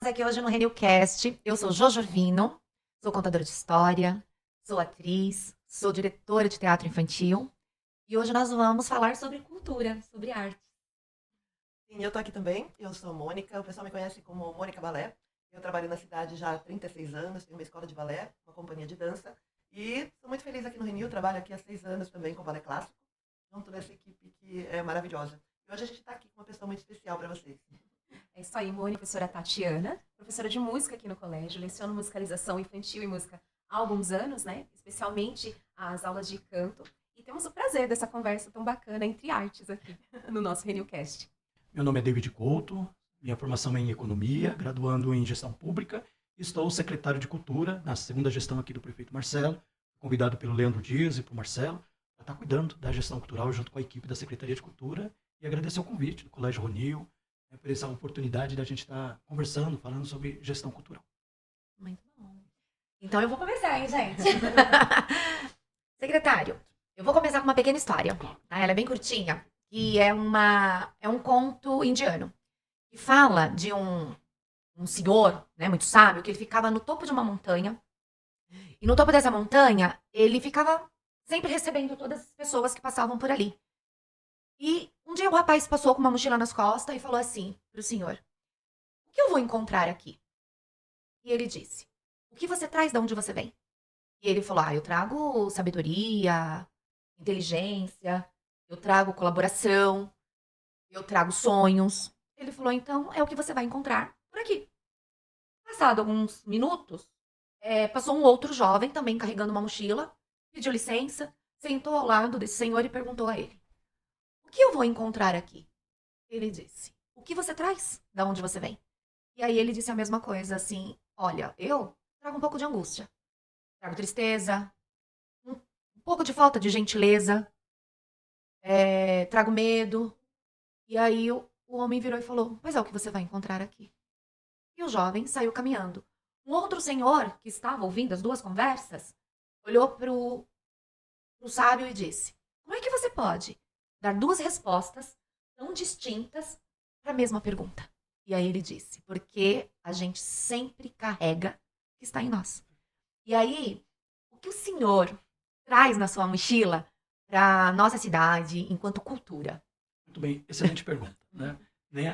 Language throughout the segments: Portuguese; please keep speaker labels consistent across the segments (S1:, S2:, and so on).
S1: Aqui hoje no RenilCast. Eu sou Jojo Vino, sou contadora de história, sou atriz, sou diretora de teatro infantil e hoje nós vamos falar sobre cultura, sobre arte.
S2: Sim, eu tô aqui também. Eu sou Mônica. O pessoal me conhece como Mônica Balé. Eu trabalho na cidade já há 36 anos, tenho uma escola de balé, uma companhia de dança. E sou muito feliz aqui no Rio. Trabalho aqui há 6 anos também com balé clássico, junto nessa equipe que é maravilhosa. E hoje a gente está aqui com uma pessoa muito especial para vocês.
S3: É isso aí, Mônica, professora Tatiana, professora de música aqui no colégio, leciono musicalização infantil e música há alguns anos, né? Especialmente as aulas de canto. E temos o prazer dessa conversa tão bacana entre artes aqui no nosso RenilCast.
S4: Meu nome é David Couto, minha formação é em economia, graduando em gestão pública. Estou secretário de cultura na segunda gestão aqui do prefeito Marcelo, convidado pelo Leandro Dias e pelo Marcelo para estar cuidando da gestão cultural junto com a equipe da Secretaria de Cultura e agradecer o convite do Colégio Ronil, por essa oportunidade da gente estar conversando, falando sobre gestão cultural.
S1: Muito bom. Então eu vou começar, hein, gente? Secretário, eu vou começar com uma pequena história. Tá? Ela é bem curtinha e é um conto indiano que fala de um senhor, né, muito sábio, que ele ficava no topo de uma montanha. E no topo dessa montanha, ele ficava sempre recebendo todas as pessoas que passavam por ali. E um dia o rapaz passou com uma mochila nas costas e falou assim pro senhor: "O que eu vou encontrar aqui?" E ele disse: "O que você traz de onde você vem?" E ele falou: "Ah, eu trago sabedoria, inteligência, eu trago colaboração, eu trago sonhos." Ele falou: "Então é o que você vai encontrar por aqui." Passado alguns minutos, passou um outro jovem, também carregando uma mochila, pediu licença, sentou ao lado desse senhor e perguntou a ele: "O que eu vou encontrar aqui?" Ele disse: "O que você traz? Da onde você vem?" E aí ele disse a mesma coisa, assim: "Olha, eu trago um pouco de angústia, trago tristeza, um pouco de falta de gentileza, trago medo." E aí o homem virou e falou: "Pois é o que você vai encontrar aqui." E o jovem saiu caminhando. Um outro senhor, que estava ouvindo as duas conversas, olhou para o sábio e disse: "Como é que você pode dar duas respostas tão distintas para a mesma pergunta?" E aí ele disse: "Porque a gente sempre carrega o que está em nós." E aí, o que o senhor traz na sua mochila para nossa cidade enquanto cultura?
S4: Muito bem, excelente pergunta.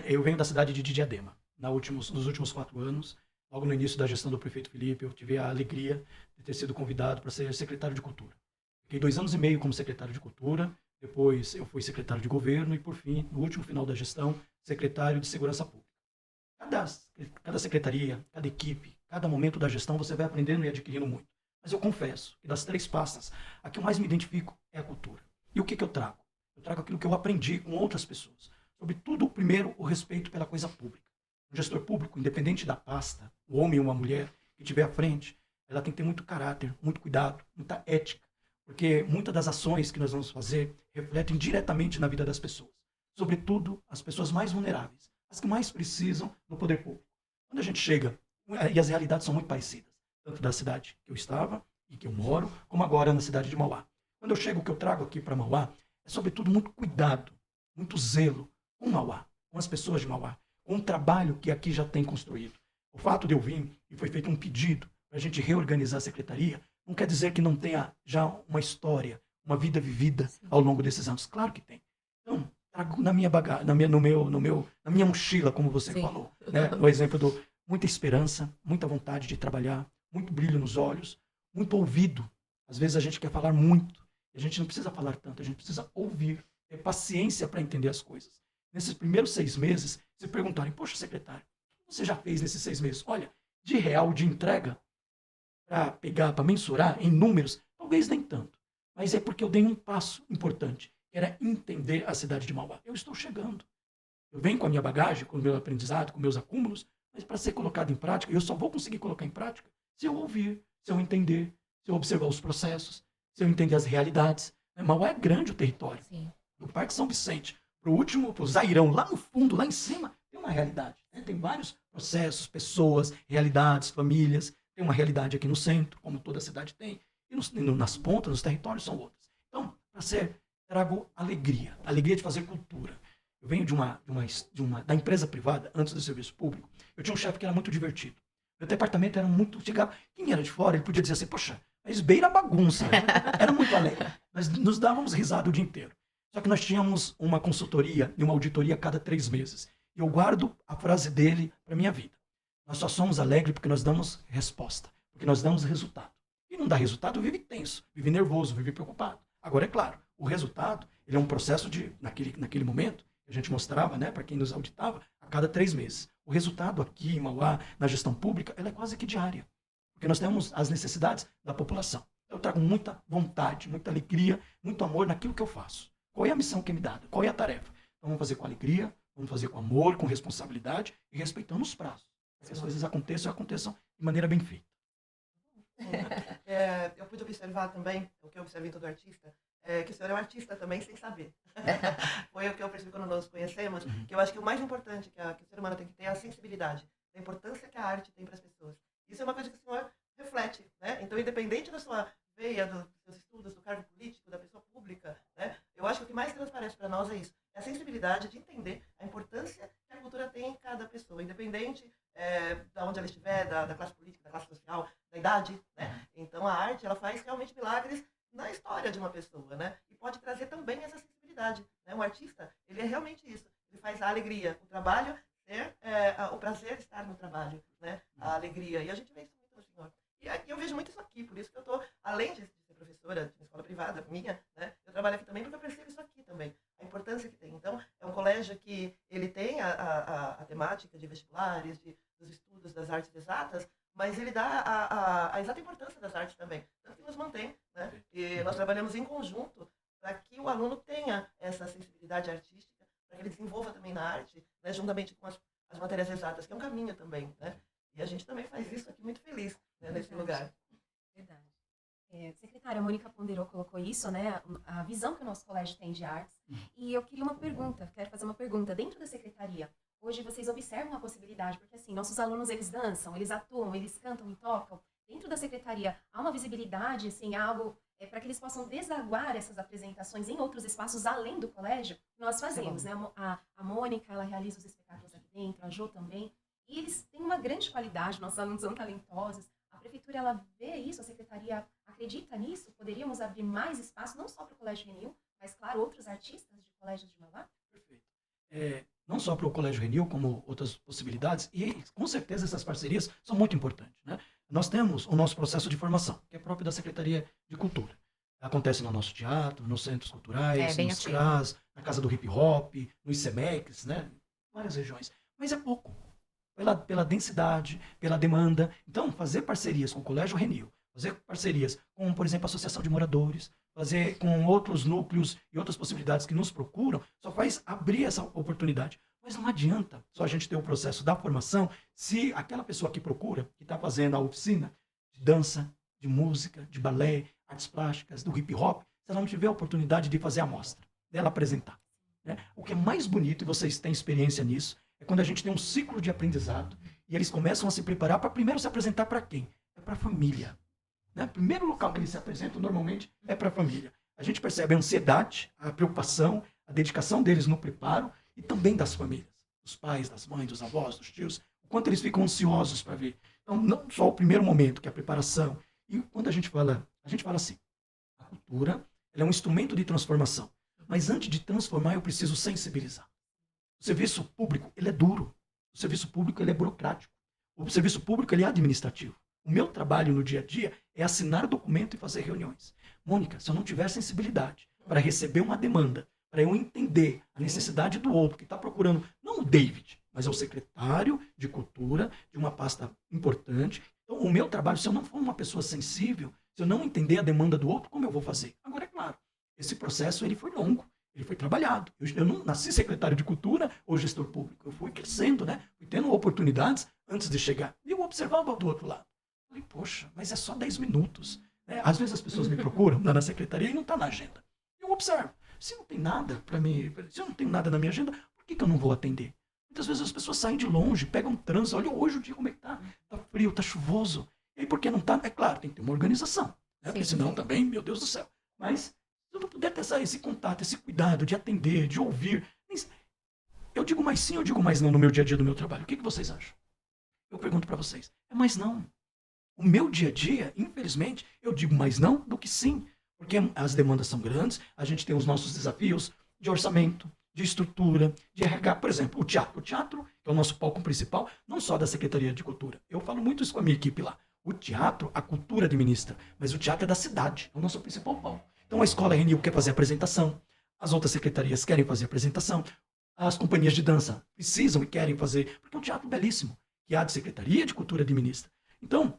S4: Eu venho da cidade de Diadema. Nos últimos 4 anos, logo no início da gestão do prefeito Felipe, eu tive a alegria de ter sido convidado para ser secretário de Cultura. Fiquei 2 anos e meio como secretário de Cultura, depois eu fui secretário de Governo e, por fim, no último final da gestão, secretário de Segurança Pública. Cada, cada secretaria, cada equipe, cada momento da gestão, você vai aprendendo e adquirindo muito. Mas eu confesso que das 3 pastas, a que eu mais me identifico é a cultura. E o que eu trago? Eu trago aquilo que eu aprendi com outras pessoas. Sobretudo, primeiro, o respeito pela coisa pública. O gestor público, independente da pasta, o homem ou uma mulher que estiver à frente, ela tem que ter muito caráter, muito cuidado, muita ética, porque muitas das ações que nós vamos fazer refletem diretamente na vida das pessoas, sobretudo as pessoas mais vulneráveis, as que mais precisam do poder público. Quando a gente chega, e as realidades são muito parecidas, tanto da cidade que eu estava e que eu moro, como agora na cidade de Mauá. Quando eu chego, o que eu trago aqui para Mauá é, sobretudo, muito cuidado, muito zelo com Mauá, com as pessoas de Mauá, com o trabalho que aqui já tem construído. O fato de eu vir, e foi feito um pedido para a gente reorganizar a secretaria, não quer dizer que não tenha já uma história, uma vida vivida ao longo desses anos. Claro que tem. Então, trago na minha bagagem, na minha mochila, como você
S1: Sim.
S4: falou, né? No exemplo do muita esperança, muita vontade de trabalhar, muito brilho nos olhos, muito ouvido. Às vezes a gente quer falar muito, a gente não precisa falar tanto, a gente precisa ouvir, ter paciência para entender as coisas. Nesses primeiros 6 meses, se perguntarem: poxa, secretário, o que você já fez nesses 6 meses? Olha, de real, de entrega, para pegar, para mensurar em números, talvez nem tanto. Mas é porque eu dei um passo importante, que era entender a cidade de Mauá. Eu estou chegando. Eu venho com a minha bagagem, com o meu aprendizado, com meus acúmulos, mas para ser colocado em prática, eu só vou conseguir colocar em prática se eu ouvir, se eu entender, se eu observar os processos, se eu entender as realidades. Mauá é grande o território.
S1: Sim.
S4: Do Parque São Vicente para o último, para o Zairão, lá no fundo, lá em cima, tem uma realidade. Tem vários processos, pessoas, realidades, famílias. Tem uma realidade aqui no centro, como toda cidade tem. E nas pontas, nos territórios, são outras. Então, para ser, trago alegria. Alegria de fazer cultura. Eu venho da empresa privada, antes do serviço público. Eu tinha um chefe que era muito divertido. Meu departamento era muito... Chegava, quem era de fora, ele podia dizer assim, poxa, mas beira bagunça. Era muito alegre. Nós nos dávamos risada o dia inteiro. Só que nós tínhamos uma consultoria e uma auditoria a cada 3 meses. E eu guardo a frase dele para minha vida. Nós só somos alegres porque nós damos resposta, porque nós damos resultado. E não dá resultado, vive tenso, vive nervoso, vive preocupado. Agora, é claro, o resultado, ele é um processo de, naquele momento, que a gente mostrava, né, para quem nos auditava, a cada 3 meses. O resultado aqui em Mauá, na gestão pública, ela é quase que diária. Porque nós temos as necessidades da população. Eu trago muita vontade, muita alegria, muito amor naquilo que eu faço. Qual é a missão que é me dada? Qual é a tarefa? Então, vamos fazer com alegria, vamos fazer com amor, com responsabilidade e respeitando os prazos. Para que as coisas aconteçam e aconteçam de maneira bem feita.
S2: Eu pude observar também, o que eu observei em todo artista, que o senhor é um artista também sem saber. Foi o que eu percebi quando nos conhecemos, que eu acho que o mais importante que o ser humano tem que ter é a sensibilidade, a importância que a arte tem para as pessoas. Isso é uma coisa que o senhor reflete, né? Então, independente da sua veia, dos seus estudos, do cargo político, da pessoa pública, né? Eu acho que o que mais transparece para nós é isso, é a sensibilidade de entender a importância que a cultura tem em cada pessoa, independente de onde ela estiver, da classe política, da classe social, da idade, né? Então, a arte, ela faz realmente milagres na história de uma pessoa, né? E pode trazer também essa sensibilidade, né? Um artista, ele é realmente isso, ele faz a alegria, o trabalho ser o prazer de estar no trabalho, né? A alegria, e a gente vê isso muito no senhor. E aqui eu vejo muito isso aqui, por isso que eu estou, além de ser professora de uma escola privada minha, né? Eu trabalho aqui também porque eu percebo isso aqui também, a importância que tem. Então, é um colégio que ele tem a temática de vestibulares, dos estudos das artes exatas, mas ele dá a exata importância das artes também, tanto que nos mantém, né? E nós trabalhamos em conjunto para que o aluno tenha essa sensibilidade artística, para que ele desenvolva também na arte, né? Juntamente com as matérias exatas, que é um caminho também, né? E a gente também faz isso aqui muito feliz, né, nesse lugar.
S3: Verdade. Secretária, a Mônica ponderou, colocou isso, né? A visão que o nosso colégio tem de artes. E eu queria quero fazer uma pergunta. Dentro da secretaria, hoje vocês observam a possibilidade, porque assim, nossos alunos, eles dançam, eles atuam, eles cantam e tocam. Dentro da secretaria, há uma visibilidade, assim, algo para que eles possam desaguar essas apresentações em outros espaços além do colégio? Nós fazemos, né? A Mônica, ela realiza os espetáculos aqui dentro, a Jo também. E eles têm uma grande qualidade, nossos alunos são talentosos. A prefeitura, ela vê isso, a secretaria acredita nisso? Poderíamos abrir mais espaço, não só para o Colégio Renil, mas, claro, outros artistas de colégios de Mauá?
S4: Perfeito. Não só para o Colégio Renil, como outras possibilidades, e com certeza essas parcerias são muito importantes, né? Nós temos o nosso processo de formação, que é próprio da Secretaria de Cultura. Acontece no nosso teatro, nos centros culturais, nos CRAS, na Casa do Hip Hop, nos ICEMECs, né? Várias regiões. Mas é pouco. Pela densidade, pela demanda. Então, fazer parcerias com o Colégio Renil, fazer parcerias com, por exemplo, a Associação de Moradores, fazer com outros núcleos e outras possibilidades que nos procuram, só faz abrir essa oportunidade. Mas não adianta só a gente ter o processo da formação se aquela pessoa que procura, que está fazendo a oficina de dança, de música, de balé, artes plásticas, do hip hop, se ela não tiver a oportunidade de fazer a amostra, dela apresentar, né? O que é mais bonito, e vocês têm experiência nisso, é quando a gente tem um ciclo de aprendizado e eles começam a se preparar para primeiro se apresentar para quem? É para a família. Né? O primeiro local que eles se apresentam normalmente é para a família. A gente percebe a ansiedade, a preocupação, a dedicação deles no preparo e também das famílias. Dos pais, das mães, dos avós, dos tios. O quanto eles ficam ansiosos para ver. Então, não só o primeiro momento, que é a preparação. E quando a gente fala assim, a cultura ela é um instrumento de transformação. Mas antes de transformar, eu preciso sensibilizar. O serviço público, ele é duro. O serviço público, ele é burocrático. O serviço público, ele é administrativo. O meu trabalho no dia a dia é assinar documento e fazer reuniões. Mônica, se eu não tiver sensibilidade para receber uma demanda, para eu entender a necessidade do outro que está procurando, não o David, mas é o secretário de cultura de uma pasta importante. Então, o meu trabalho, se eu não for uma pessoa sensível, se eu não entender a demanda do outro, como eu vou fazer? Agora, é claro, esse processo ele foi longo. Ele foi trabalhado. Eu não nasci secretário de cultura ou gestor público. Eu fui crescendo, né? Fui tendo oportunidades antes de chegar. E eu observava do outro lado. Falei, poxa, mas é só 10 minutos. Né? Às vezes as pessoas me procuram lá na secretaria e não está na agenda. Eu observo. Se não tem nada para mim, se eu não tenho nada na minha agenda, por que eu não vou atender? Muitas vezes as pessoas saem de longe, pegam trânsito. Olha hoje o dia como é que tá. Tá frio, tá chuvoso. E aí por que não tá? É claro, tem que ter uma organização. Né? Porque senão também, meu Deus do céu. Mas se eu não puder ter esse contato, esse cuidado de atender, de ouvir, eu digo mais sim ou digo mais não no meu dia a dia do meu trabalho? O que vocês acham? Eu pergunto para vocês. É mais não. O meu dia a dia, infelizmente, eu digo mais não do que sim. Porque as demandas são grandes, a gente tem os nossos desafios de orçamento, de estrutura, de RH. Por exemplo, o teatro. O teatro é o nosso palco principal, não só da Secretaria de Cultura. Eu falo muito isso com a minha equipe lá. O teatro, a cultura administra, mas o teatro é da cidade, é o nosso principal palco. Então a Escola RNU quer fazer apresentação, as outras secretarias querem fazer apresentação, as companhias de dança precisam e querem fazer, porque é um teatro belíssimo, que a Secretaria de Cultura administra. Então,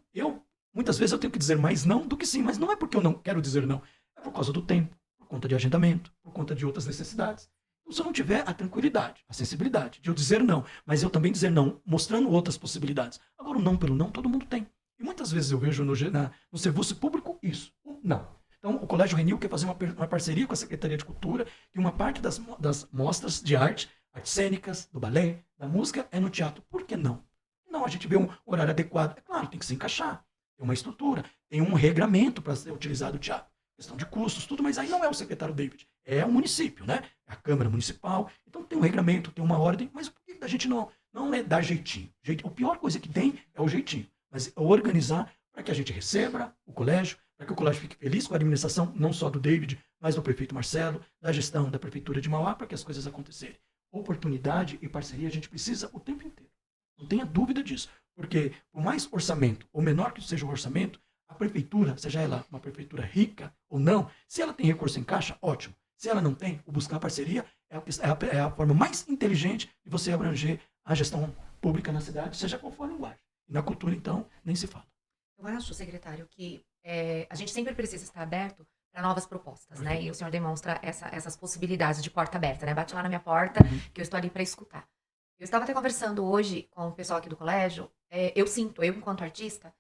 S4: muitas vezes eu tenho que dizer mais não do que sim, mas não é porque eu não quero dizer não, é por causa do tempo, por conta de agendamento, por conta de outras necessidades. Então, se eu não tiver a tranquilidade, a sensibilidade de eu dizer não, mas eu também dizer não, mostrando outras possibilidades. Agora, o não pelo não, todo mundo tem. E muitas vezes eu vejo no serviço público isso, o não. Então, o Colégio RNU quer fazer uma parceria com a Secretaria de Cultura, e uma parte das mostras de arte, artes cênicas, do balé, da música, é no teatro. Por que não? Não, a gente vê um horário adequado. É claro, tem que se encaixar. Tem uma estrutura, tem um regramento para ser utilizado o teatro. Questão de custos, tudo, mas aí não é o secretário David, é o município, né? É a Câmara Municipal. Então tem um regramento, tem uma ordem, mas por que a gente não é dar jeitinho? A pior coisa que tem é o jeitinho, mas é organizar para que a gente receba o colégio, para que o colégio fique feliz com a administração, não só do David, mas do prefeito Marcelo, da gestão da Prefeitura de Mauá, para que as coisas acontecerem. Oportunidade e parceria a gente precisa o tempo inteiro. Não tenha dúvida disso. Porque, por mais orçamento, ou menor que seja o orçamento, a prefeitura, seja ela uma prefeitura rica ou não, se ela tem recurso em caixa, ótimo. Se ela não tem, o buscar parceria é a forma mais inteligente de você abranger a gestão pública na cidade, seja qual for a linguagem. E na cultura, então, nem se fala.
S1: Eu acho, secretário, que a gente sempre precisa estar aberto para novas propostas, né? E o senhor demonstra essas possibilidades de porta aberta, né? Bate lá na minha porta, que eu estou ali para escutar. Eu estava até conversando hoje com o pessoal aqui do colégio, eu enquanto artista,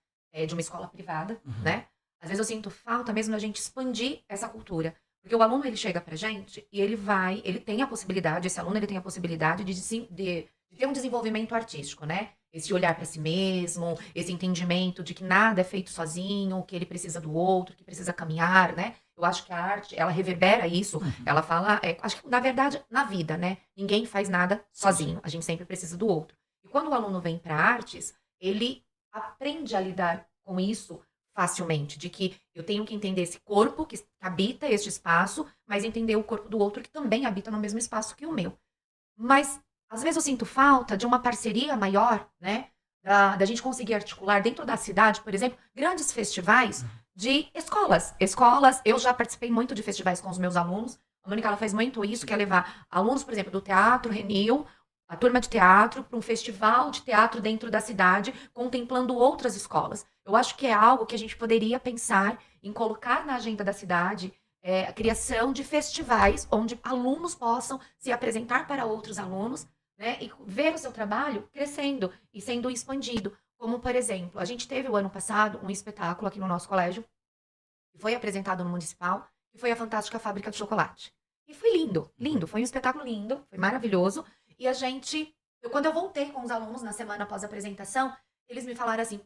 S1: de uma escola privada, né? Às vezes eu sinto falta mesmo da gente expandir essa cultura. Porque o aluno, ele chega pra gente e ele tem a possibilidade, esse aluno, ele tem a possibilidade de ter um desenvolvimento artístico, né? Esse olhar para si mesmo, esse entendimento de que nada é feito sozinho, que ele precisa do outro, que precisa caminhar, né? Eu acho que a arte, ela reverbera isso, ela fala, acho que na verdade, na vida, né? Ninguém faz nada sozinho, a gente sempre precisa do outro. E quando o aluno vem para artes, ele aprende a lidar com isso facilmente, de que eu tenho que entender esse corpo que habita este espaço, mas entender o corpo do outro que também habita no mesmo espaço que o meu. Mas, às vezes eu sinto falta de uma parceria maior, né? Da gente conseguir articular dentro da cidade, por exemplo, grandes festivais de escolas. Eu já participei muito de festivais com os meus alunos. A Mônica, ela faz muito isso, que é levar alunos, por exemplo, do Teatro RNU, a turma de teatro, para um festival de teatro dentro da cidade, contemplando outras escolas. Eu acho que é algo que a gente poderia pensar em colocar na agenda da cidade, a criação de festivais onde alunos possam se apresentar para outros alunos, né, e ver o seu trabalho crescendo e sendo expandido. Como, por exemplo, a gente teve o ano passado um espetáculo aqui no nosso colégio, que foi apresentado no Municipal, que foi a Fantástica Fábrica de Chocolate. E foi lindo, lindo, foi um espetáculo lindo, foi maravilhoso. E quando eu voltei com os alunos na semana após a apresentação, eles me falaram assim,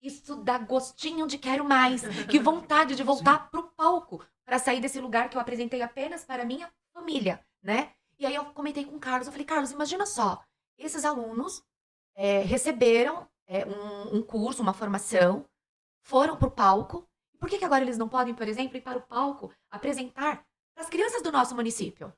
S1: isso dá gostinho de quero mais, que vontade de voltar pro palco, para sair desse lugar que eu apresentei apenas para minha família, né? E aí eu comentei com o Carlos, eu falei, Carlos, imagina só, esses alunos receberam um curso, uma formação, foram pro palco, por que agora eles não podem, por exemplo, ir para o palco apresentar para as crianças do nosso município?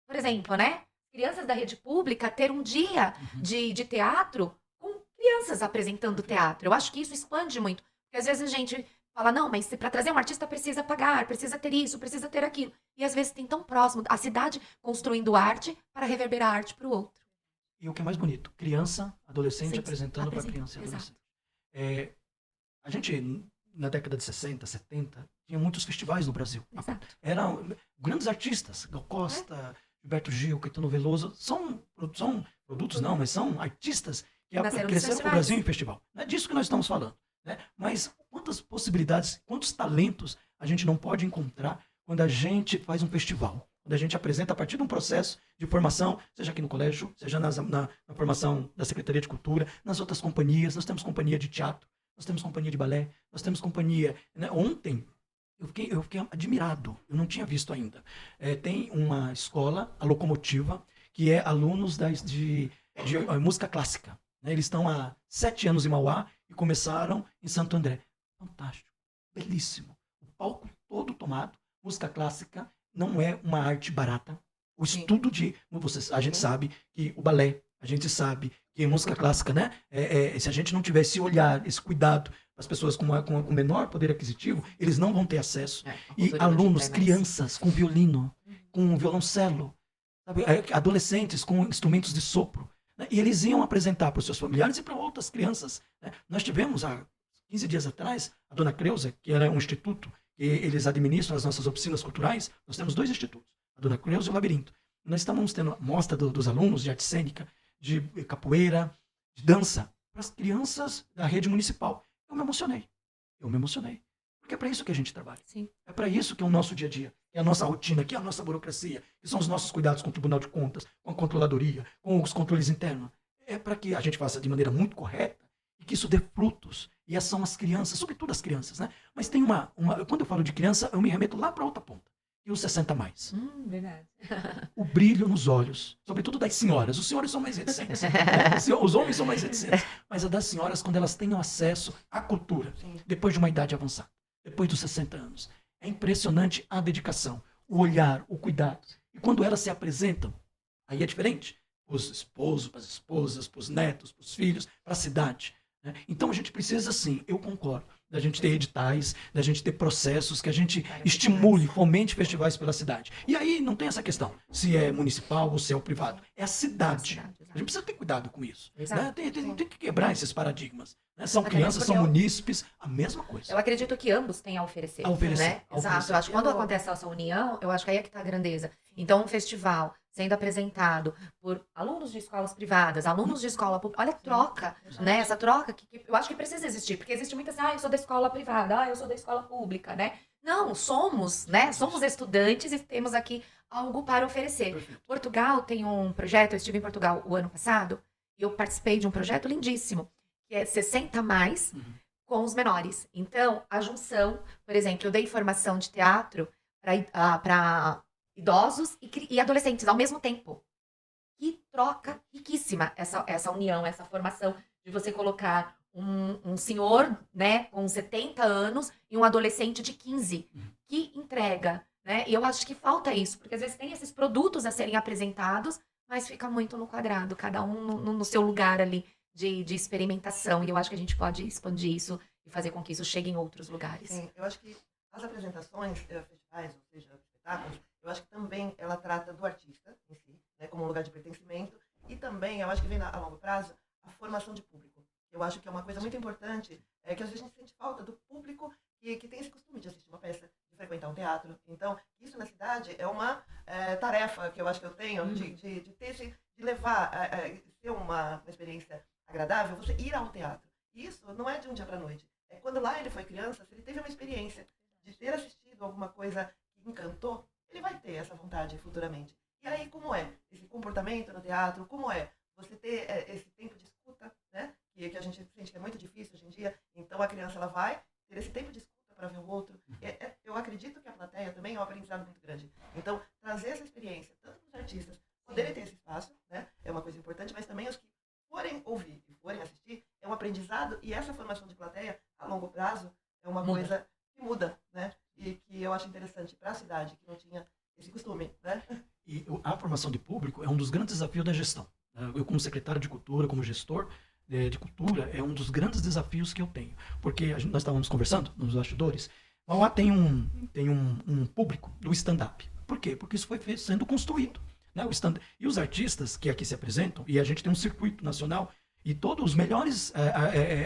S1: Por exemplo, né? Crianças da rede pública ter um dia de teatro com crianças apresentando teatro. Eu acho que isso expande muito. Porque às vezes a gente fala, não, mas para trazer um artista precisa pagar, precisa ter isso, precisa ter aquilo. E às vezes tem tão próximo a cidade construindo arte para reverberar a arte para o outro.
S4: E o que é mais bonito, criança, adolescente apresentando para criança e adolescente. A gente, na década de 60, 70, tinha muitos festivais no Brasil.
S1: Exato.
S4: Eram grandes artistas, Gal Costa, Gilberto Gil, Caetano Veloso, são produtos não, mas são artistas que cresceram no Brasil em festival. Não é disso que nós estamos falando. Né? Mas quantas possibilidades, quantos talentos a gente não pode encontrar quando a gente faz um festival? Quando a gente apresenta a partir de um processo de formação, seja aqui no colégio, seja na formação da Secretaria de Cultura, nas outras companhias, nós temos companhia de teatro, nós temos companhia de balé, nós temos companhia... Né? Ontem, eu fiquei admirado, eu não tinha visto ainda. Tem uma escola, a Locomotiva, que é alunos de música clássica. Né? Eles estão há 7 anos em Mauá e começaram em Santo André. Fantástico, belíssimo. O palco todo tomado. Música clássica não é uma arte barata. O estudo a gente sabe que o balé, a gente sabe que música clássica, né? Se a gente não tiver esse olhar, esse cuidado, as pessoas com menor poder aquisitivo, eles não vão ter acesso. E alunos, crianças com violino, com violoncelo, sabe? Adolescentes com instrumentos de sopro. Né? E eles iam apresentar para os seus familiares e para outras crianças. Né? Nós tivemos, há 15 dias atrás, a dona Creuza, que era um instituto, que eles administram as nossas oficinas culturais. Nós temos 2 institutos, a dona Creuza e o Labirinto. Nós estamos tendo mostra dos alunos de arte cênica, de capoeira, de dança, para as crianças da rede municipal. Eu me emocionei. Porque é para isso que a gente trabalha.
S1: Sim.
S4: É para isso que é o nosso dia a dia, que é a nossa rotina, que é a nossa burocracia, que são os nossos cuidados com o Tribunal de Contas, com a controladoria, com os controles internos. É para que a gente faça de maneira muito correta e que isso dê frutos. E essas são as crianças, sobretudo as crianças, né? Mas tem quando eu falo de criança, eu me remeto lá para outra ponta. E os 60 mais.
S3: Verdade.
S4: O brilho nos olhos, sobretudo das senhoras. Os senhores são mais reticentes. Né? Os homens são mais reticentes. Mas a das senhoras, quando elas tenham acesso à cultura, depois de uma idade avançada, depois dos 60 anos. É impressionante a dedicação, o olhar, o cuidado. E quando elas se apresentam, aí é diferente. Os esposos, para as esposas, para os netos, para os filhos, para a cidade. Né? Então a gente precisa, sim, eu concordo, da gente ter editais, da gente ter processos, que a gente estimule, fomente festivais pela cidade. E aí não tem essa questão, se é municipal ou se é o privado. É a cidade. A gente precisa ter cuidado com isso. Né? Tem que quebrar esses paradigmas. Né? São crianças, são munícipes, a mesma coisa.
S1: Eu acredito que ambos têm a oferecer. Né? Exato. Eu acho que quando acontece essa união, eu acho que aí é que está a grandeza. Então, um festival sendo apresentado por alunos de escolas privadas, alunos de escola pública, olha a troca, né? Essa troca que eu acho que precisa existir, porque existe muita assim, eu sou da escola privada, eu sou da escola pública, né? Não, somos, né? Somos estudantes e temos aqui algo para oferecer.
S4: Perfeito. Portugal
S1: tem um projeto, eu estive em Portugal o ano passado, e eu participei de um projeto lindíssimo, que é 60 mais com os menores. Então, a junção, por exemplo, eu dei formação de teatro para idosos e adolescentes ao mesmo tempo. Que troca riquíssima essa união, essa formação de você colocar um senhor, né, com 70 anos e um adolescente de 15. Que entrega, né? E eu acho que falta isso, porque às vezes tem esses produtos a serem apresentados, mas fica muito no quadrado, cada um no seu lugar ali de experimentação. E eu acho que a gente pode expandir isso e fazer com que isso chegue em outros lugares.
S2: Sim, eu acho que as apresentações, festivais, ou seja, espetáculos, eu acho que também ela trata do artista em si, né, como um lugar de pertencimento, e também eu acho que vem a longo prazo a formação de público. Eu acho que é uma coisa muito importante, que às vezes a gente sente falta do público que tem esse costume de assistir uma peça, de frequentar um teatro. Então, isso na cidade é uma tarefa que eu acho que eu tenho de levar, ser uma experiência agradável, você ir ao teatro. Isso não é de um dia para a noite. É quando lá ele foi criança, se ele teve uma experiência de ter assistido alguma coisa que encantou, ele vai ter essa vontade futuramente. E aí, como é esse comportamento no teatro? Como é você ter esse tempo de escuta, né? Que a gente sente que é muito difícil hoje em dia. Então, a criança ela vai ter esse tempo de escuta para ver o outro. Eu acredito que a plateia também é um aprendizado muito grande. Então, trazer essa experiência, tanto para os artistas poderem ter esse espaço, né? É uma coisa importante, mas também os que forem ouvir e forem assistir, é um aprendizado. E essa formação de plateia, a longo prazo, é uma coisa que muda, né? E que eu acho interessante para a cidade, que não tinha esse costume, né?
S4: E a formação de público é um dos grandes desafios da gestão. Eu, como secretário de cultura, como gestor de cultura, é um dos grandes desafios que eu tenho. Porque nós estávamos conversando nos bastidores, Mauá tem um público do stand-up. Por quê? Porque isso foi sendo construído. Né? E os artistas que aqui se apresentam, e a gente tem um circuito nacional, e todos os melhores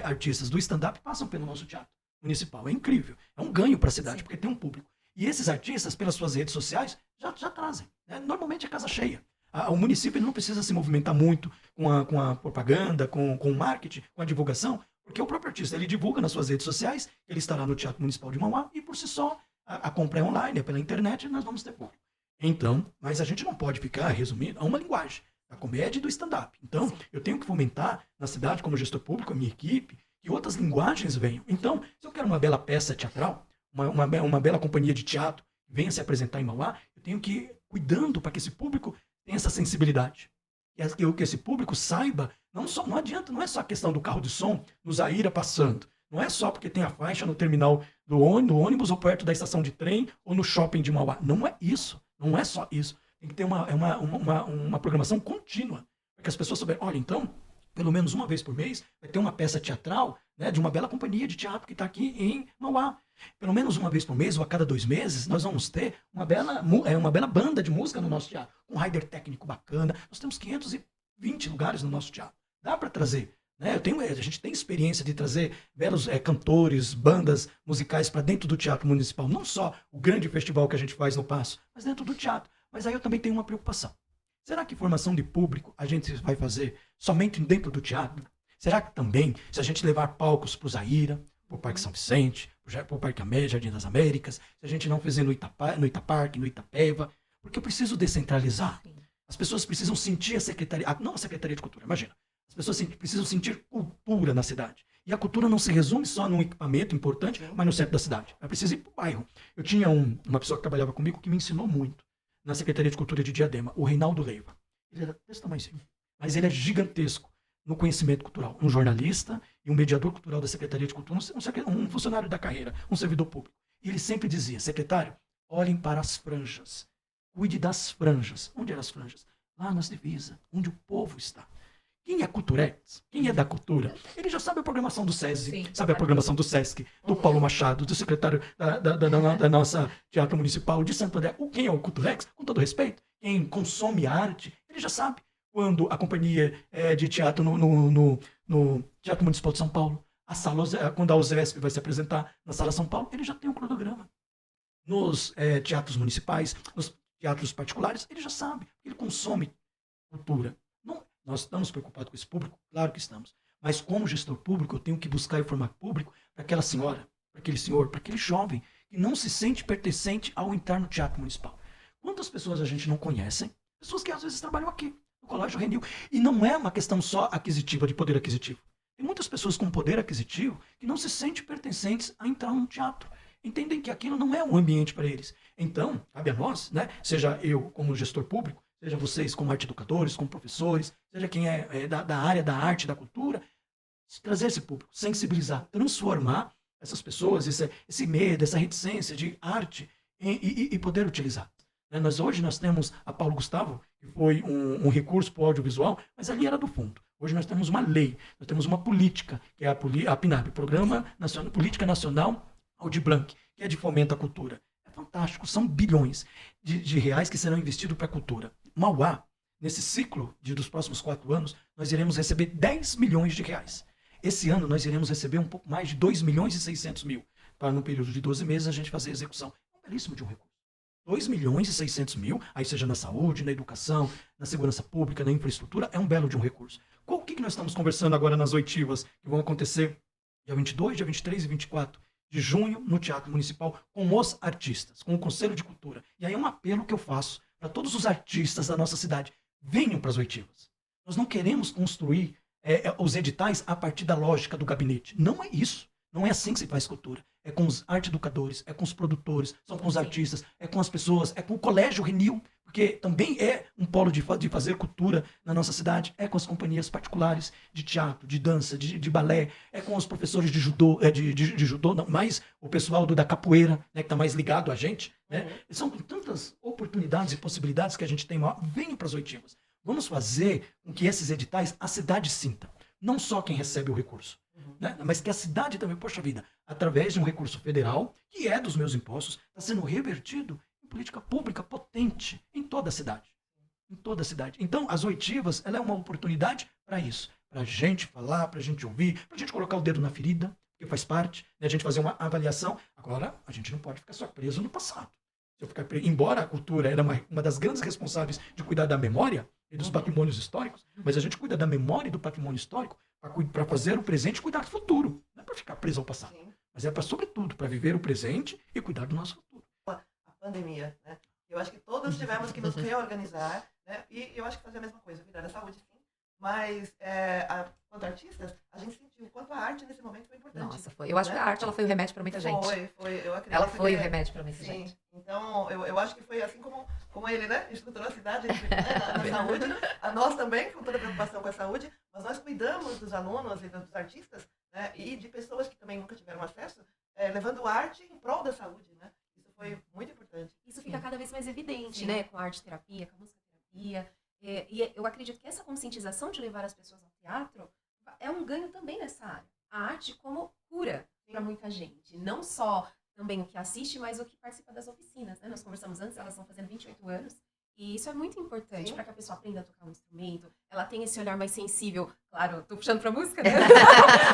S4: artistas do stand-up passam pelo nosso teatro municipal. É incrível. É um ganho para a cidade, porque tem um público. E esses artistas, pelas suas redes sociais, já trazem. Né? Normalmente é casa cheia. O município não precisa se movimentar muito com a propaganda, com o marketing, com a divulgação, porque o próprio artista ele divulga nas suas redes sociais, ele estará no Teatro Municipal de Mauá, e por si só, a compra é online, é pela internet, e nós vamos ter público. Então, mas a gente não pode ficar resumindo a uma linguagem, a comédia e do stand-up. Então, eu tenho que fomentar na cidade, como gestor público, a minha equipe, que outras linguagens venham. Então, se eu quero uma bela peça teatral, uma bela companhia de teatro venha se apresentar em Mauá, eu tenho que ir cuidando para que esse público tem essa sensibilidade. Que esse público saiba, não adianta, não é só a questão do carro de som no Zaira passando. Não é só porque tem a faixa no terminal do ônibus ou perto da estação de trem ou no shopping de Mauá. Não é isso. Não é só isso. Tem que ter uma programação contínua. Para que as pessoas souberem, olha, então, pelo menos uma vez por mês, vai ter uma peça teatral, né, de uma bela companhia de teatro que está aqui em Mauá. Pelo menos uma vez por mês ou a cada 2 meses, nós vamos ter uma bela banda de música no nosso teatro. Um rider técnico bacana. Nós temos 520 lugares no nosso teatro. Dá para trazer. Né? A gente tem experiência de trazer belos cantores, bandas musicais para dentro do Teatro Municipal. Não só o grande festival que a gente faz no Paço, mas dentro do teatro. Mas aí eu também tenho uma preocupação. Será que formação de público a gente vai fazer somente dentro do teatro? Será que também, se a gente levar palcos para o Zaira, para o Parque São Vicente, para o Parque América, Jardim das Américas, se a gente não fizer no Itaparque, no Itapeva, porque eu preciso descentralizar. As pessoas precisam sentir a Secretaria, não a Secretaria de Cultura, imagina. As pessoas precisam sentir cultura na cidade. E a cultura não se resume só num equipamento importante, mas no centro da cidade. É preciso ir para o bairro. Eu tinha uma pessoa que trabalhava comigo que me ensinou muito na Secretaria de Cultura de Diadema, o Reinaldo Leiva. Ele era desse tamanhozinho, mas ele é gigantesco no conhecimento cultural. Um jornalista e um mediador cultural da Secretaria de Cultura, um funcionário da carreira, um servidor público. E ele sempre dizia, secretário, olhem para as franjas. Cuide das franjas. Onde eram as franjas? Lá nas divisas, onde o povo está. Quem é culturex, quem é da cultura, ele já sabe a programação do SESI, sim, sabe a programação do SESC, do Paulo Machado, do secretário da nossa Teatro Municipal de Santo André. Quem é o culturex, com todo respeito, quem consome arte, ele já sabe. Quando a companhia de teatro no Teatro Municipal de São Paulo, quando a USESP vai se apresentar na Sala São Paulo, ele já tem um cronograma. Nos teatros municipais, nos teatros particulares, ele já sabe, ele consome cultura. Nós estamos preocupados com esse público? Claro que estamos. Mas como gestor público, eu tenho que buscar informar público para aquela senhora, para aquele senhor, para aquele jovem que não se sente pertencente ao entrar no Teatro Municipal. Quantas pessoas a gente não conhece? Pessoas que às vezes trabalham aqui, no Colégio Renil. E não é uma questão só aquisitiva, de poder aquisitivo. Tem muitas pessoas com poder aquisitivo que não se sentem pertencentes a entrar no teatro. Entendem que aquilo não é um ambiente para eles. Então, cabe a nós, né? Seja eu como gestor público, seja vocês como arte educadores, como professores, seja quem é da área da arte, da cultura, trazer esse público, sensibilizar, transformar essas pessoas, esse medo, essa reticência de arte e poder utilizar. Hoje nós temos a Paulo Gustavo, que foi um recurso para o audiovisual, mas ali era do fundo. Hoje nós temos uma lei, nós temos uma política, que é a PNAB, Programa Nacional, Política Nacional Aldir Blanc, que é de fomento à cultura. É fantástico, são bilhões de reais que serão investidos para a cultura. Mauá, nesse ciclo dos próximos 4 anos, nós iremos receber 10 milhões de reais. Esse ano nós iremos receber um pouco mais de 2 milhões e 600 mil, para no período de 12 meses a gente fazer a execução. É um belíssimo de um recurso. 2 milhões e 600 mil, aí seja na saúde, na educação, na segurança pública, na infraestrutura, é um belo de um recurso. O que nós estamos conversando agora nas oitivas que vão acontecer dia 22, dia 23 e 24 de junho no Teatro Municipal com os artistas, com o Conselho de Cultura. E aí é um apelo que eu faço para todos os artistas da nossa cidade. Venham para as oitivas. Nós não queremos construir os editais a partir da lógica do gabinete. Não é isso. Não é assim que se faz cultura. É com os arte-educadores, é com os produtores, são com os artistas, é com as pessoas, é com o Colégio Renil, porque também é um polo de fazer cultura na nossa cidade, é com as companhias particulares de teatro, de dança, de balé, é com os professores de judô, de judô, não, mais o pessoal da capoeira, né, que está mais ligado a gente. Né? São tantas oportunidades e possibilidades que a gente tem. Venham para as oitivas. Vamos fazer com que esses editais a cidade sinta. Não só quem recebe o recurso, né? Mas que a cidade também, poxa vida, através de um recurso federal, que é dos meus impostos, está sendo revertido em política pública potente em toda a cidade. Em toda a cidade. Então, as oitivas, ela é uma oportunidade para isso. Para a gente falar, para a gente ouvir, para a gente colocar o dedo na ferida, que faz parte, né? A gente fazer uma avaliação. Agora, a gente não pode ficar só preso no passado. Se eu ficar embora a cultura era uma das grandes responsáveis de cuidar da memória e dos patrimônios históricos, mas a gente cuida da memória e do patrimônio histórico para fazer o presente e cuidar do futuro. Não é para ficar preso ao passado, mas é para, sobretudo, para viver o presente e cuidar do nosso futuro.
S2: A pandemia, né? Eu acho que todos tivemos que nos reorganizar, né? E eu acho que fazer a mesma coisa, cuidar da saúde, sim, mas quanto artistas, a gente sentiu o quanto a arte nesse momento foi importante.
S1: Nossa, foi. Eu acho que a arte ela foi o remédio para muita gente.
S2: Foi, eu acredito.
S1: Ela foi
S2: que
S1: o remédio para muita
S2: sim.
S1: gente.
S2: Então, eu acho que foi assim como ele, né, estruturou a cidade, né, na saúde, a nós também, com toda a preocupação com a saúde, mas nós cuidamos dos alunos e dos artistas, né, e de pessoas que também nunca tiveram acesso, levando arte em prol da saúde, né? Isso foi muito importante.
S3: Isso fica cada vez mais evidente, né? Com a arte-terapia, com a música-terapia. E eu acredito que essa conscientização de levar as pessoas ao teatro é um ganho também nessa área. A arte como cura para muita gente. Não só também o que assiste, mas o que participa das oficinas, né? Nós conversamos antes, elas estão fazendo 28 anos. E isso é muito importante para que a pessoa aprenda a tocar um instrumento. Ela tenha esse olhar mais sensível. Claro, tô puxando pra música, né?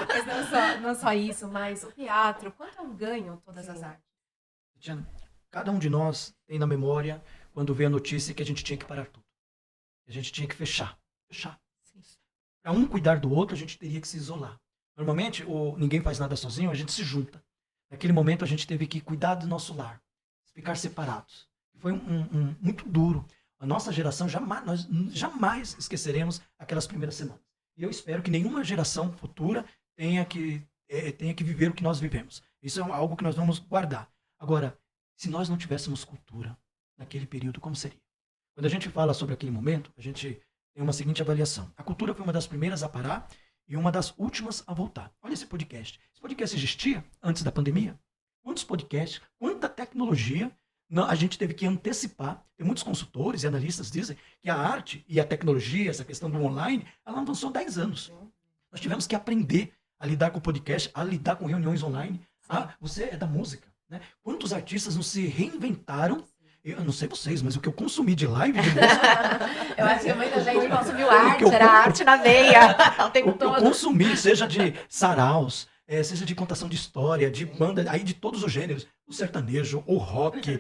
S3: Mas não só isso, mas o teatro. Quanto é um ganho todas as artes?
S4: Tatiana, cada um de nós tem na memória quando vê a notícia que a gente tinha que parar tudo. A gente tinha que fechar. Para um cuidar do outro, a gente teria que se isolar. Normalmente, ninguém faz nada sozinho, a gente se junta. Naquele momento, a gente teve que cuidar do nosso lar, ficar separados. Foi muito duro. A nossa geração, nós jamais esqueceremos aquelas primeiras semanas. E eu espero que nenhuma geração futura tenha que viver o que nós vivemos. Isso é algo que nós vamos guardar. Agora, se nós não tivéssemos cultura naquele período, como seria? Quando a gente fala sobre aquele momento, a gente tem uma seguinte avaliação. A cultura foi uma das primeiras a parar e uma das últimas a voltar. Olha esse podcast. Esse podcast existia antes da pandemia? Quantos podcasts, quanta tecnologia a gente teve que antecipar. Tem muitos consultores e analistas dizem que a arte e a tecnologia, essa questão do online, ela avançou 10 anos. Nós tivemos que aprender a lidar com o podcast, a lidar com reuniões online. Você é da música, né? Quantos artistas não se reinventaram? Eu não sei vocês, mas o que eu consumi de live de música...
S1: Eu acho que muita gente consumiu arte, era arte na veia o tempo todo.
S4: Eu consumi, seja de saraus, seja de contação de história, de banda, aí de todos os gêneros, o sertanejo, o rock,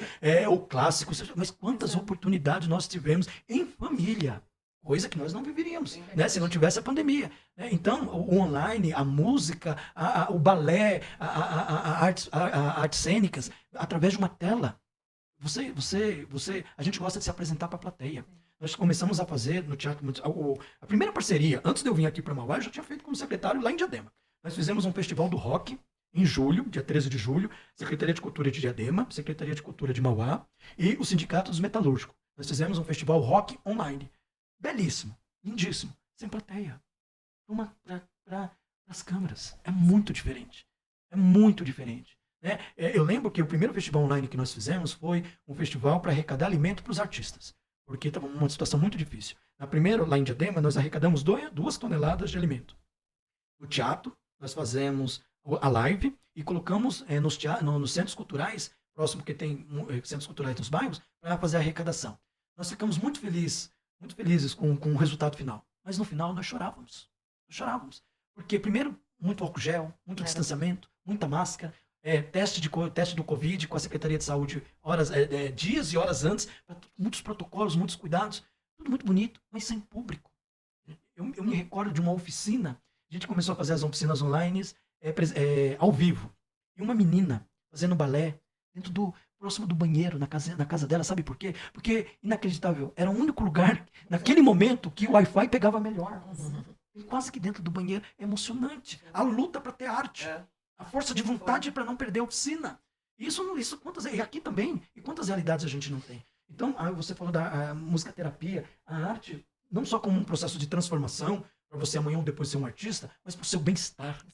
S4: o clássico, mas quantas oportunidades nós tivemos em família, coisa que nós não viveríamos, né, se não tivesse a pandemia. Né? Então, o online, a música, o balé, as artes cênicas, através de uma tela. A gente gosta de se apresentar para a plateia. Nós começamos a fazer no teatro, a primeira parceria, antes de eu vir aqui para Mauá, eu já tinha feito como secretário lá em Diadema. Nós fizemos um festival do rock em julho, dia 13 de julho, Secretaria de Cultura de Diadema, Secretaria de Cultura de Mauá e o Sindicato dos Metalúrgicos. Nós fizemos um festival rock online. Belíssimo, lindíssimo, sem plateia. Para as câmeras. É muito diferente. É muito diferente. Né? Eu lembro que o primeiro festival online que nós fizemos foi um festival para arrecadar alimento para os artistas, porque estava uma situação muito difícil. Na primeira, lá em Diadema, nós arrecadamos 2 toneladas de alimento. No teatro, nós fazemos a live e colocamos nos centros culturais, próximo que tem centros culturais nos bairros, para fazer a arrecadação. Nós ficamos muito felizes com o resultado final. Mas no final nós chorávamos. Porque, primeiro, muito álcool gel, muito distanciamento, muita máscara, teste do Covid com a Secretaria de Saúde dias e horas antes, muitos protocolos, muitos cuidados, tudo muito bonito, mas sem público. Eu me recordo de uma oficina, a gente começou a fazer as oficinas online ao vivo, e uma menina fazendo balé próximo do banheiro, na casa dela, sabe por quê? Porque, inacreditável, era o único lugar, naquele momento, que o Wi-Fi pegava melhor. E quase que dentro do banheiro, é emocionante. A luta para ter arte. A força de vontade para não perder a oficina. Isso e aqui também, e quantas realidades a gente não tem. Então, você falou da musicoterapia, a arte, não só como um processo de transformação, para você amanhã ou depois ser um artista, mas para o seu bem-estar,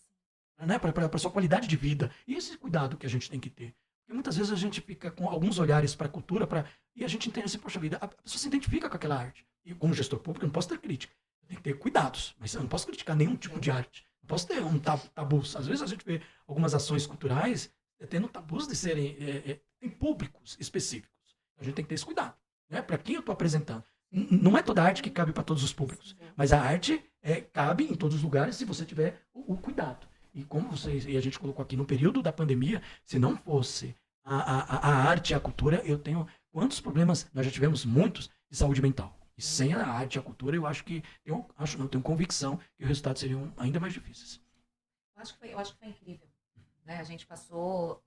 S4: né? Para a sua qualidade de vida. E esse cuidado que a gente tem que ter. Porque muitas vezes a gente fica com alguns olhares para a cultura, e a gente entende assim, poxa vida, a pessoa se identifica com aquela arte. E como gestor público, eu não posso ter crítica. Eu tenho que ter cuidados, mas eu não posso criticar nenhum tipo de arte. Não posso ter um tabu. Às vezes a gente vê algumas ações culturais tendo tabus de serem em públicos específicos. A gente tem que ter esse cuidado. Né? Para quem eu estou apresentando. Não é toda arte que cabe para todos os públicos, mas a arte cabe em todos os lugares se você tiver o cuidado. E como e a gente colocou aqui no período da pandemia, se não fosse a arte e a cultura, quantos problemas, nós já tivemos muitos, de saúde mental. E sem a arte e a cultura, eu acho que, não tenho convicção que os resultados seriam ainda mais difíceis.
S1: Eu acho que foi incrível. Né? A gente passou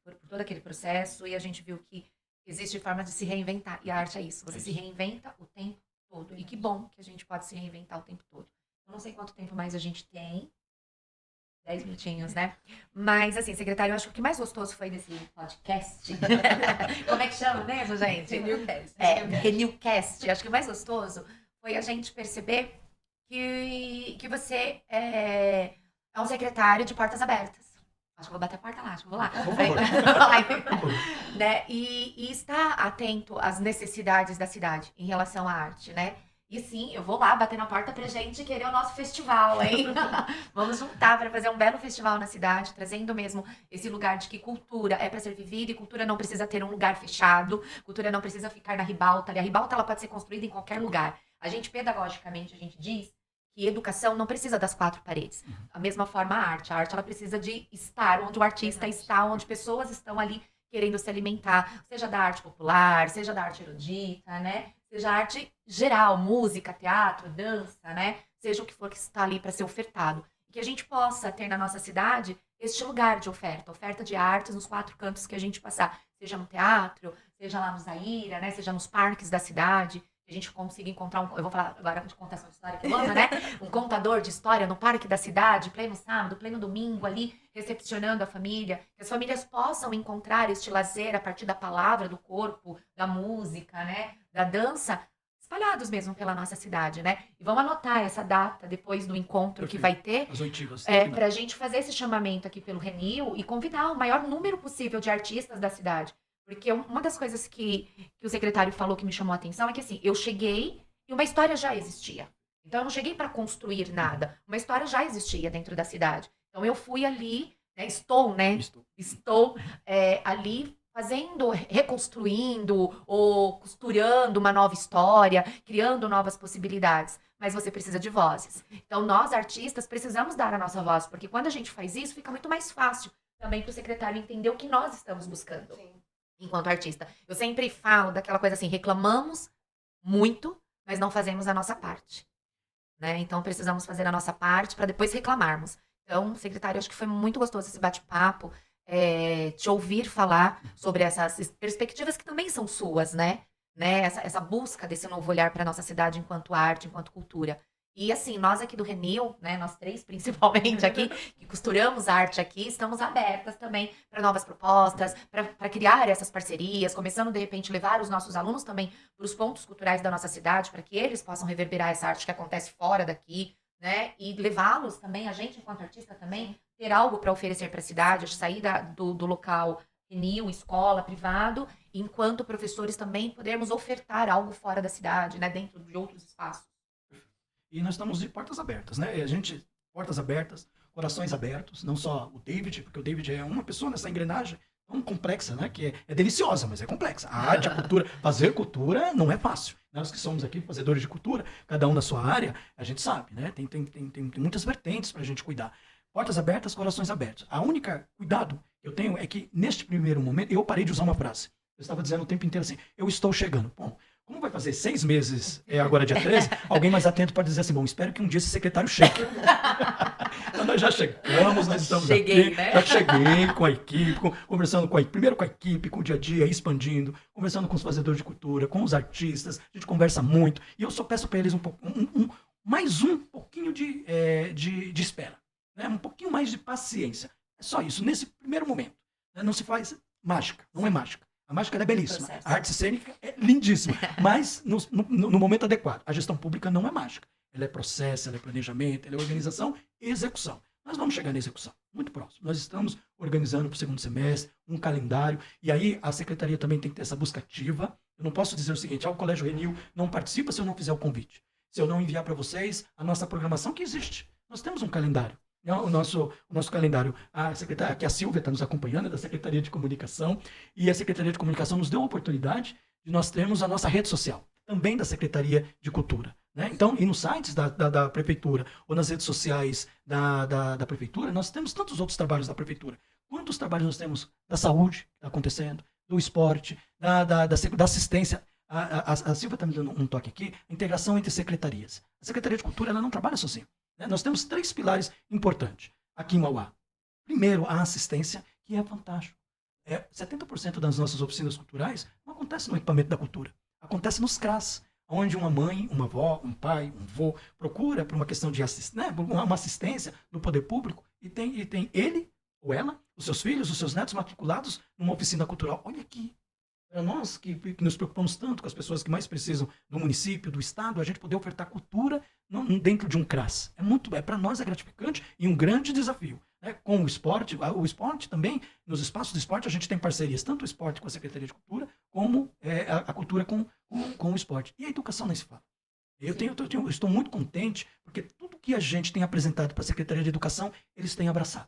S1: por todo aquele processo e a gente viu que existe forma de se reinventar. E a arte é isso. Você se reinventa o tempo todo. E que bom que a gente pode se reinventar o tempo todo. Eu não sei quanto tempo mais a gente tem. 10 minutinhos, né? Mas, assim, secretário, eu acho que o que mais gostoso foi desse podcast. Como é que chama mesmo, gente?
S3: Renewcast.
S1: Renewcast. Acho que o mais gostoso foi a gente perceber que você é um secretário de portas abertas. Acho que vou bater a porta lá, acho que vou lá.
S4: Por favor.
S1: Né? E está atento às necessidades da cidade em relação à arte, né? E sim, eu vou lá bater na porta pra gente querer o nosso festival, hein? Vamos juntar para fazer um belo festival na cidade, trazendo mesmo esse lugar de que cultura é para ser vivida e cultura não precisa ter um lugar fechado, cultura não precisa ficar na ribalta. E a ribalta ela pode ser construída em qualquer lugar. A gente, pedagogicamente, a gente diz que educação não precisa das 4 paredes. Da mesma forma, a arte ela precisa de estar onde o artista está, onde pessoas estão ali querendo se alimentar, seja da arte popular, seja da arte erudita, né? Seja arte geral, música, teatro, dança, né? Seja o que for que está ali para ser ofertado. E que a gente possa ter na nossa cidade este lugar de oferta de artes nos 4 cantos que a gente passar. Seja no teatro, seja lá no Zaira, né? Seja nos parques da cidade. Que a gente consiga encontrar eu vou falar agora de contação de história que eu amo, né? Um contador de história no parque da cidade, pleno sábado, pleno domingo ali, recepcionando a família. Que as famílias possam encontrar este lazer a partir da palavra, do corpo, da música, né? Da dança, espalhados mesmo pela nossa cidade, né? E vamos anotar essa data depois do encontro que vai ter,
S4: As oitivas.
S1: para a gente fazer esse chamamento aqui pelo Renil e convidar o maior número possível de artistas da cidade. Porque uma das coisas que o secretário falou que me chamou a atenção é que, assim, eu cheguei e uma história já existia. Então, eu não cheguei para construir nada. Uma história já existia dentro da cidade. Então, eu fui ali, né, estou ali fazendo, reconstruindo ou costurando uma nova história, criando novas possibilidades. Mas você precisa de vozes. Então, nós, artistas, precisamos dar a nossa voz, porque quando a gente faz isso, fica muito mais fácil também para o secretário entender o que nós estamos buscando.
S2: Sim.
S1: Enquanto artista. Eu sempre falo daquela coisa assim, reclamamos muito, mas não fazemos a nossa parte. Né? Então, precisamos fazer a nossa parte para depois reclamarmos. Então, secretário, acho que foi muito gostoso esse bate-papo, te ouvir falar sobre essas perspectivas que também são suas, né? Essa busca desse novo olhar para a nossa cidade enquanto arte, enquanto cultura. E assim, nós aqui do Renil, né, nós 3 principalmente aqui, que costuramos arte aqui, estamos abertas também para novas propostas, para criar essas parcerias, começando de repente levar os nossos alunos também para os pontos culturais da nossa cidade, para que eles possam reverberar essa arte que acontece fora daqui, né, e levá-los também, a gente enquanto artista também, ter algo para oferecer para a cidade, sair do local Renil, escola, privado, enquanto professores também podermos ofertar algo fora da cidade, né, dentro de outros espaços.
S4: E nós estamos de portas abertas, né? A gente, portas abertas, corações abertos, não só o David, porque o David é uma pessoa nessa engrenagem tão complexa, né? Que é deliciosa, mas é complexa. A arte, a cultura, fazer cultura não é fácil. Nós que somos aqui fazedores de cultura, cada um na sua área, a gente sabe, né? Tem muitas vertentes para a gente cuidar. Portas abertas, corações abertos. A única cuidado que eu tenho é que, neste primeiro momento, eu parei de usar uma frase. Eu estava dizendo o tempo inteiro assim, eu estou chegando. Bom, como vai fazer 6 meses, agora dia 13, alguém mais atento pode dizer assim, bom, espero que um dia esse secretário chegue. Então nós já chegamos, nós estamos aqui,
S1: né?
S4: Já cheguei com a equipe, conversando primeiro com a equipe, com o dia a dia, expandindo, conversando com os fazedores de cultura, com os artistas, a gente conversa muito, e eu só peço para eles mais um pouquinho de espera, né? Um pouquinho mais de paciência. É só isso, nesse primeiro momento. Né? Não se faz mágica, não é mágica. A mágica é belíssima, a arte cênica é lindíssima, mas no momento adequado. A gestão pública não é mágica. Ela é processo, ela é planejamento, ela é organização e execução. Nós vamos chegar na execução, muito próximo. Nós estamos organizando para o segundo semestre um calendário, e aí a secretaria também tem que ter essa busca ativa. Eu não posso dizer o seguinte, o Colégio Renil não participa se eu não fizer o convite. Se eu não enviar para vocês a nossa programação que existe. Nós temos um calendário. O nosso calendário, a secretária, que a Silvia está nos acompanhando, é da Secretaria de Comunicação, e a Secretaria de Comunicação nos deu a oportunidade de nós termos a nossa rede social, também da Secretaria de Cultura. Né? Então, e nos sites da Prefeitura, ou nas redes sociais da Prefeitura, nós temos tantos outros trabalhos da Prefeitura. Quantos trabalhos nós temos da saúde, que está acontecendo, do esporte, da assistência. A Silvia está me dando um toque aqui, a integração entre secretarias. A Secretaria de Cultura ela não trabalha sozinha. Né? Nós temos 3 pilares importantes aqui em Mauá. Primeiro, a assistência, que é fantástico. 70% das nossas oficinas culturais não acontece no equipamento da cultura. Acontece nos CRAS, onde uma mãe, uma avó, um pai, um avô procura por uma questão de uma assistência do poder público e tem ele ou ela, os seus filhos, os seus netos matriculados numa oficina cultural. Olha aqui, para nós que nos preocupamos tanto com as pessoas que mais precisam do município, do estado, a gente poder ofertar cultura dentro de um CRAS. Para nós é gratificante e um grande desafio. Né? Com o esporte também, nos espaços do esporte, a gente tem parcerias, tanto o esporte com a Secretaria de Cultura, como a cultura com o esporte. E a educação nem se fala. Eu estou muito contente, porque tudo que a gente tem apresentado para a Secretaria de Educação, eles têm abraçado.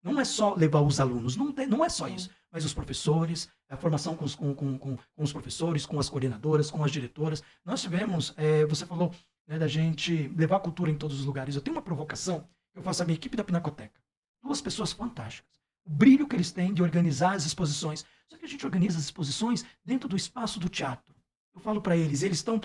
S4: Não é só levar os alunos, não é só isso, mas os professores, a formação com os professores, com as coordenadoras, com as diretoras. Nós tivemos, você falou, né, da gente levar a cultura em todos os lugares. Eu tenho uma provocação, eu faço a minha equipe da Pinacoteca. 2 pessoas fantásticas. O brilho que eles têm de organizar as exposições. Só que a gente organiza as exposições dentro do espaço do teatro. Eu falo para eles estão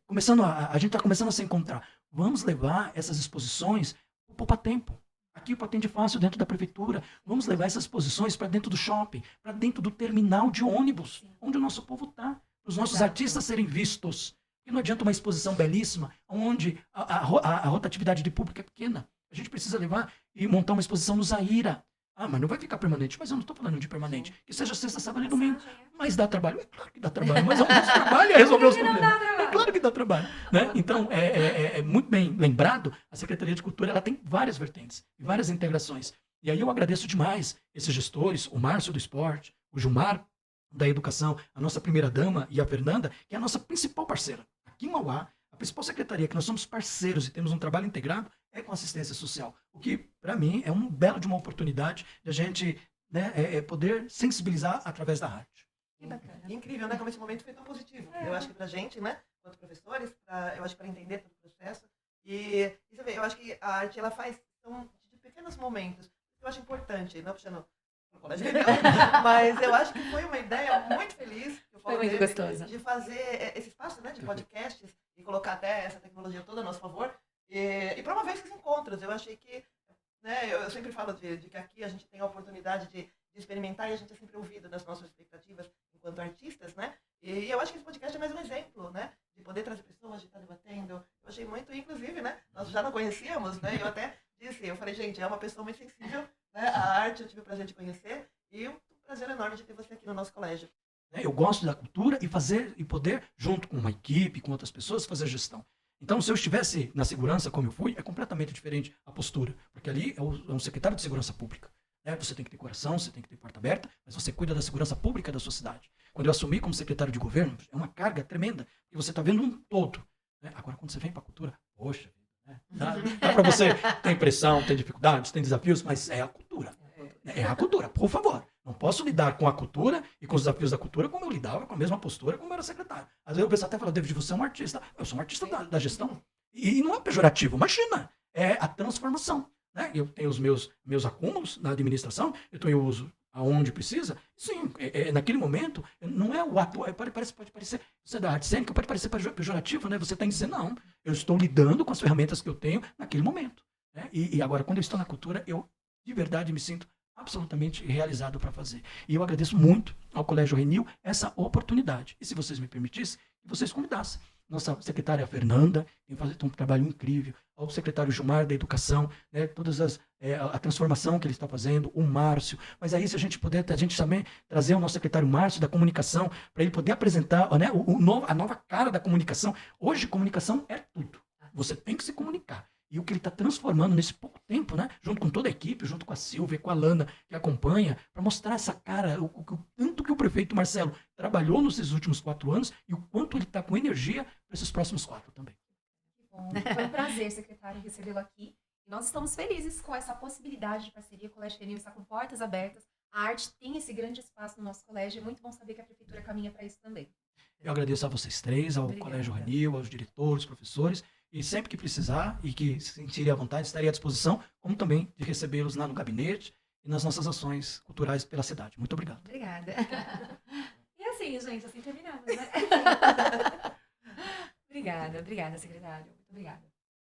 S4: começando a gente está começando a se encontrar. Vamos levar essas exposições para o Poupa Tempo. Aqui o Patente Fácil, dentro da prefeitura. Vamos levar essas exposições para dentro do shopping, para dentro do terminal de ônibus, onde o nosso povo está. Para os nossos artistas serem vistos. Porque não adianta uma exposição belíssima, onde a rotatividade de público é pequena. A gente precisa levar e montar uma exposição no Zaira. Ah, mas não vai ficar permanente. Mas eu não estou falando de permanente. Que seja sexta, sábado e domingo. Mas dá trabalho. É claro que dá trabalho. Mas é o nosso trabalho é resolver os problemas. É claro que dá trabalho. Né? Então, é muito bem lembrado, a Secretaria de Cultura ela tem várias vertentes, várias integrações. E aí eu agradeço demais esses gestores, o Márcio do Esporte, o Gilmar da Educação, a nossa primeira-dama e a Fernanda, que é a nossa principal parceira. Aqui em Mauá, a principal secretaria, que nós somos parceiros e temos um trabalho integrado, é com assistência social. O que, para mim, é um belo de uma oportunidade de a gente, né, poder sensibilizar através da arte.
S3: Que bacana.
S2: Incrível, né? Como esse momento foi tão positivo. Eu acho que pra gente, né? Quanto professores, eu acho que para entender todo o processo. E você vê, eu acho que a arte, ela faz de pequenos momentos. Eu acho importante, não puxando pro colégio, mas eu acho que foi uma ideia muito feliz. Que eu falo
S1: Foi muito
S2: dele,
S1: gostosa.
S2: de fazer esse espaço, né? De podcasts e colocar até essa tecnologia toda a nosso favor. E promover esses encontros. Eu achei que, né, eu sempre falo de que aqui a gente tem a oportunidade de experimentar e a gente é sempre ouvido nas nossas expectativas enquanto artistas, né? E eu acho que esse podcast é mais um exemplo, né? De poder trazer pessoas, de estar debatendo. Eu achei muito, inclusive, né? Nós já não conhecíamos, né? Eu até disse, eu falei, gente, é uma pessoa muito sensível, né? A arte eu tive o prazer de conhecer e um prazer enorme de ter você aqui no nosso colégio.
S4: Eu gosto da cultura e poder, junto com uma equipe, com outras pessoas, fazer gestão. Então, se eu estivesse na segurança, como eu fui, é completamente diferente a postura. Porque ali é um secretário de segurança pública. Né? Você tem que ter coração, você tem que ter porta aberta, mas você cuida da segurança pública da sua cidade. Quando eu assumi como secretário de governo, é uma carga tremenda, porque você está vendo um todo. Né? Agora, quando você vem para a cultura, poxa, né? dá para você, tem pressão, tem dificuldades, tem desafios, mas é a cultura. É a cultura, por favor. Não posso lidar com a cultura e com os desafios da cultura como eu lidava com a mesma postura como eu era secretário. Às vezes o pessoal até fala, David, você é um artista. Eu sou um artista da gestão. E não é pejorativo, imagina. É a transformação. Né? Eu tenho os meus acúmulos na administração, então eu uso aonde precisa. Sim, naquele momento, não é o ato, pode parecer, você é da arte cênica, pode parecer pejorativo, né? Você está dizendo, não, eu estou lidando com as ferramentas que eu tenho naquele momento. Né? E agora, quando eu estou na cultura, eu de verdade me sinto absolutamente realizado para fazer. E eu agradeço muito ao Colégio Renil essa oportunidade. E se vocês me permitissem, que vocês convidassem. Nossa secretária Fernanda, tem feito um trabalho incrível, ao secretário Gilmar da Educação, né, a transformação que ele está fazendo, o Márcio. Mas aí, se a gente puder, a gente também trazer o nosso secretário Márcio da Comunicação, para ele poder apresentar, né, a nova cara da comunicação. Hoje, comunicação é tudo. Você tem que se comunicar. E o que ele está transformando nesse pouco tempo, né? Junto com toda a equipe, junto com a Silvia, com a Lana, que acompanha, para mostrar essa cara, o tanto que o prefeito Marcelo trabalhou nesses últimos 4 anos e o quanto ele está com energia para esses próximos 4 também.
S3: Que bom. Foi um prazer, secretário, recebê-lo aqui. E nós estamos felizes com essa possibilidade de parceria. O Colégio Renil está com portas abertas. A arte tem esse grande espaço no nosso colégio. É muito bom saber que a prefeitura caminha para isso também.
S4: Eu agradeço a vocês 3, ao
S1: Obrigada.
S4: Colégio Renil, aos diretores, professores. E sempre que precisar e que se sentirem à vontade, estarei à disposição, como também de recebê-los lá no gabinete e nas nossas ações culturais pela cidade. Muito obrigado.
S1: Obrigada.
S3: E assim, gente, assim terminamos, né?
S1: Obrigada, secretário. Muito obrigada.